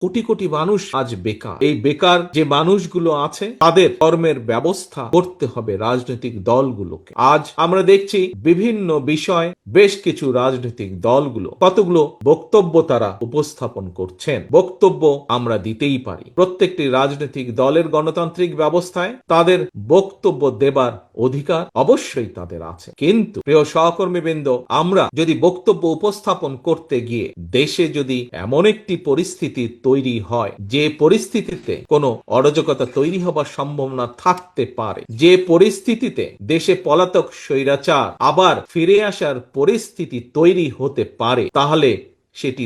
কোটি কোটি মানুষ আজ বেকার। এই বেকার যে মানুষগুলো আছে তাদের কর্মের ব্যবস্থা করতে হবে রাজনৈতিক দলগুলোকে। আজ আমরা দেখছি বিভিন্ন বিষয় বেশ কিছু রাজনৈতিক দলগুলো কতগুলো বক্তব্য তারা উপস্থাপন করছেন। বক্তব্য আমরা দিতেই পারি, প্রত্যেকটি রাজনৈতিক দলের গণতান্ত্রিক ব্যবস্থায় তাদের বক্তব্য দেবার অধিকার অবশ্যই তাদের আছে। কিন্তু প্রিয় সহকর্মীবৃন্দ, আমরা যদি বক্তব্য উপস্থাপন করতে গিয়ে দেশে যদি এমন একটি পরিস্থিতি তৈরি হয় যে পরিস্থিতিতে কোনো অরাজকতা তৈরি হবার সম্ভাবনা থাকতে পারে, যে পরিস্থিতিতে দেশে পলাতক স্বৈরাচার আবার ফিরে আসার পরিস্থিতি তৈরি হতে পারে, তাহলে সেটি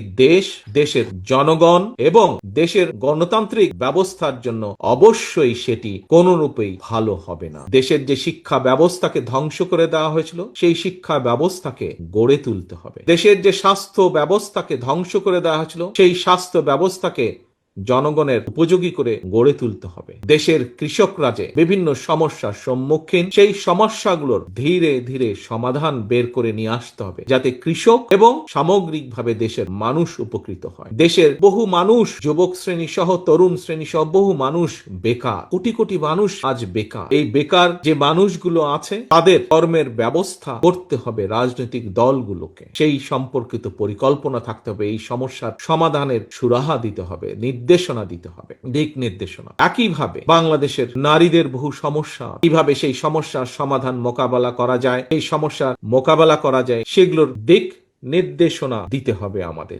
দেশের জনগণ এবং দেশের গণতান্ত্রিক ব্যবস্থার জন্য অবশ্যই সেটি কোনরূপেই ভালো হবে না। দেশের যে শিক্ষা ব্যবস্থাকে ধ্বংস করে দেওয়া হয়েছিল সেই শিক্ষা ব্যবস্থাকে গড়ে তুলতে হবে। দেশের যে স্বাস্থ্য ব্যবস্থাকে ধ্বংস করে দেওয়া হয়েছিল সেই স্বাস্থ্য ব্যবস্থাকে জনগণের উপযোগী করে গড়ে তুলতে হবে। দেশের কৃষকরা যে বিভিন্ন সমস্যার সম্মুখীন, সেই সমস্যাগুলোর ধীরে ধীরে সমাধান বের করে নিয়ে আসতে হবে, যাতে কৃষক এবং সামগ্রিকভাবে দেশের মানুষ উপকৃত হয়। দেশের বহু মানুষ, যুবক শ্রেণী সহ তরুণ শ্রেণী সহ বহু মানুষ বেকার। কোটি কোটি মানুষ আজ বেকার। এই বেকার যে মানুষগুলো আছে তাদের কর্মের ব্যবস্থা করতে হবে রাজনৈতিক দলগুলোকে। সেই সম্পর্কিত পরিকল্পনা থাকতে হবে, এই সমস্যার সমাধানের সুরাহা দিতে হবে, নির্দেশনা দিতে হবে, দিক নির্দেশনা। একইভাবে বাংলাদেশের নারীদের বহু সমস্যা, কিভাবে সেই সমস্যার সমাধান মোকাবেলা করা যায়, এই সমস্যার মোকাবেলা করা যায়, সেগুলোর দিক নির্দেশনা দিতে হবে আমাদের।